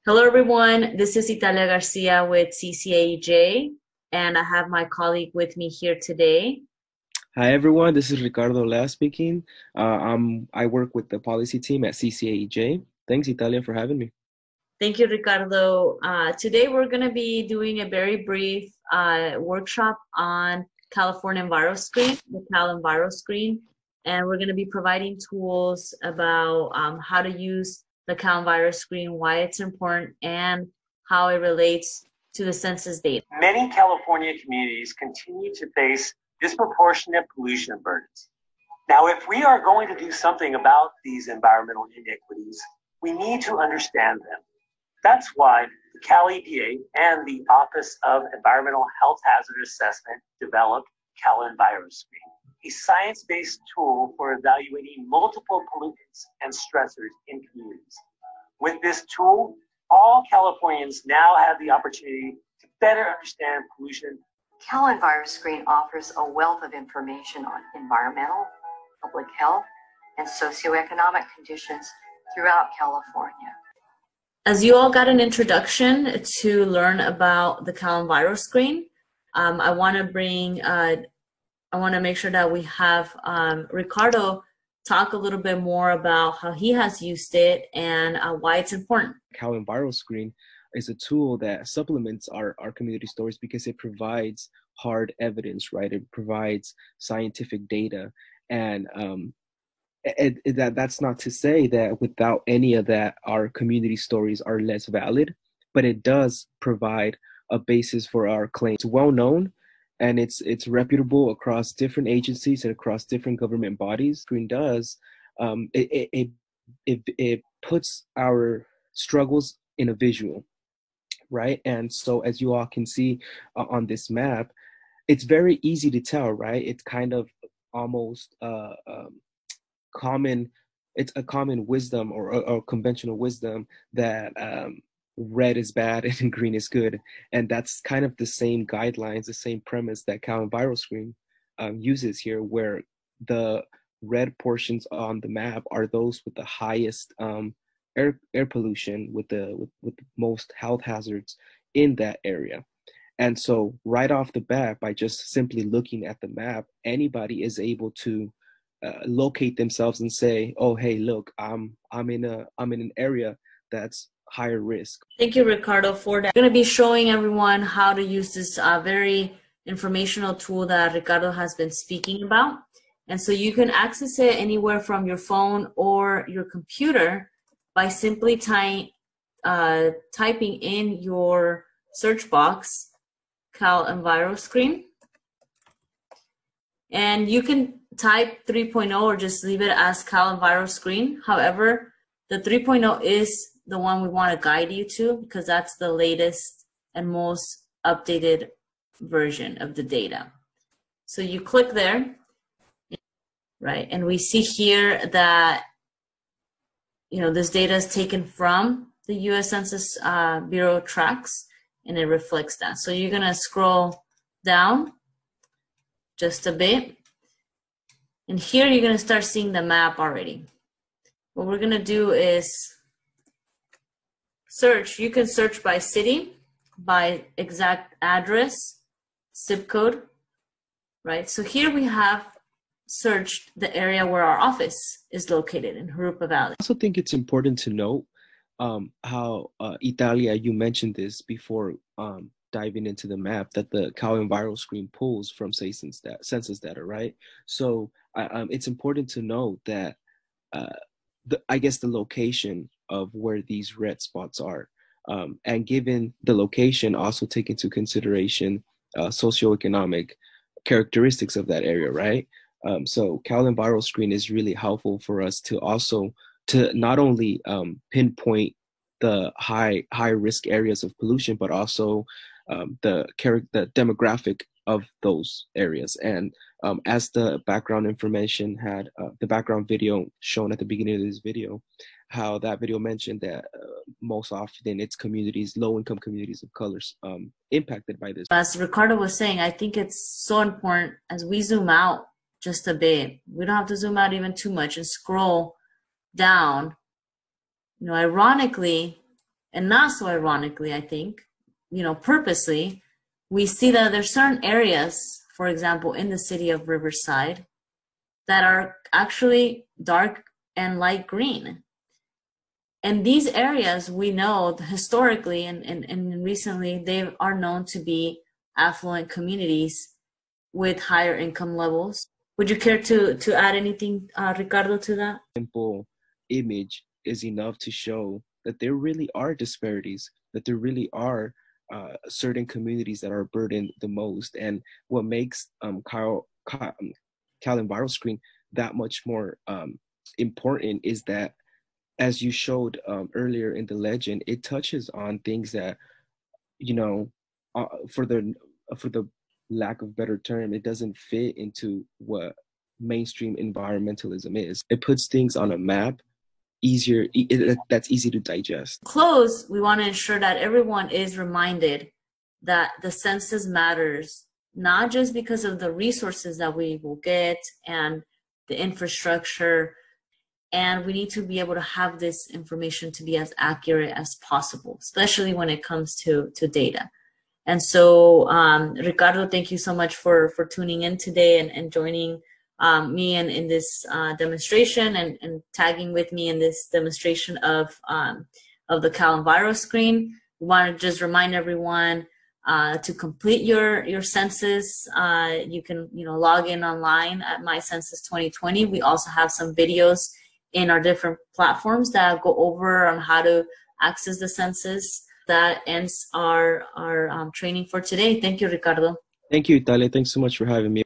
Hello, everyone. This is Italia Garcia with CCAEJ, and I have my colleague with me here today. Hi everyone, this is Ricardo Lea speaking. I work with the policy team at CCAEJ. Thanks, Italia, for having me. Thank you, Ricardo. Today, we're going to be doing a very brief workshop on California EnviroScreen, the Cal EnviroScreen, and we're going to be providing tools about how to use the Cal EnviroScreen, why it's important, and how it relates to the census data. Many California communities continue to face disproportionate pollution burdens. Now, if we are going to do something about these environmental inequities, we need to understand them. That's why the Cal EPA and the Office of Environmental Health Hazard Assessment developed Cal EnviroScreen, a science-based tool for evaluating multiple pollutants and stressors in communities. With this tool, all Californians now have the opportunity to better understand pollution. Cal EnviroScreen offers a wealth of information on environmental, public health, and socioeconomic conditions throughout California. As you all got an introduction to learn about the Cal EnviroScreen, I want to make sure that we have Ricardo talk a little bit more about how he has used it and why it's important. Cal EnviroScreen is a tool that supplements our community stories because it provides hard evidence, right? It provides scientific data, and that's not to say that without any of that, our community stories are less valid, but it does provide a basis for our claim. It's well known and it's reputable across different agencies and across different government bodies. Screen does it puts our struggles in a visual, right? And so as you all can see on this map, it's very easy to tell, right? It's kind of almost common, it's a common wisdom or conventional wisdom that red is bad and green is good. And that's kind of the same guidelines, the same premise that Cal EnviroScreen uses here, where the red portions on the map are those with the highest air pollution, with the most health hazards in that area. And so right off the bat, by just simply looking at the map, anybody is able to locate themselves and say, "Oh, hey, look, I'm in an area that's higher risk." Thank you, Ricardo, for that. I'm going to be showing everyone how to use this very informational tool that Ricardo has been speaking about. And so you can access it anywhere from your phone or your computer by simply typing in your search box Cal EnviroScreen. And you can type 3.0 or just leave it as Cal EnviroScreen. However, the 3.0 is the one we want to guide you to because that's the latest and most updated version of the data. So you click there, right? And we see here that, this data is taken from the U.S. Census Bureau tracks, and it reflects that. So you're going to scroll down just a bit. And here you're going to start seeing the map already. What we're going to do is search. You can search by city, by exact address, zip code, right? So here we have searched the area where our office is located in Jurupa Valley. I also think it's important to note how, Italia, you mentioned this before diving into the map, that the Cal EnviroScreen pulls from census data, right? So it's important to note that I guess the location of where these red spots are, and given the location, also take into consideration socioeconomic characteristics of that area, right? So Cal EnviroScreen is really helpful for us to also to not only pinpoint the high risk areas of pollution, but also the demographic of those areas. And as the background information had, the background video shown at the beginning of this video, how that video mentioned that most often it's communities, low-income communities of colors impacted by this. As Ricardo was saying, I think it's so important as we zoom out just a bit. We don't have to zoom out even too much and scroll down. Ironically, and not so ironically, I think, purposely, we see that there's certain areas, for example, in the city of Riverside, that are actually dark and light green. And these areas, we know historically and recently, they are known to be affluent communities with higher income levels. Would you care to add anything, Ricardo, to that? Simple image is enough to show that there really are disparities, that there really are certain communities that are burdened the most. And what makes CalEnviroScreen that much more important is that, as you showed earlier in the legend, it touches on things that, for the lack of better term, it doesn't fit into what mainstream environmentalism is. It puts things on a map easier, that's easy to digest. Close, we want to ensure that everyone is reminded that the census matters, not just because of the resources that we will get and the infrastructure, and we need to be able to have this information to be as accurate as possible, especially when it comes to data. And so, Ricardo, thank you so much for tuning in today and joining me in this demonstration and tagging with me in this demonstration of the CalEnviroScreen. We want to just remind everyone to complete your census. You can log in online at My Census 2020. We also have some videos in our different platforms that go over on how to access the census. That ends our training for today. Thank you, Ricardo. Thank you, Italia. Thanks so much for having me.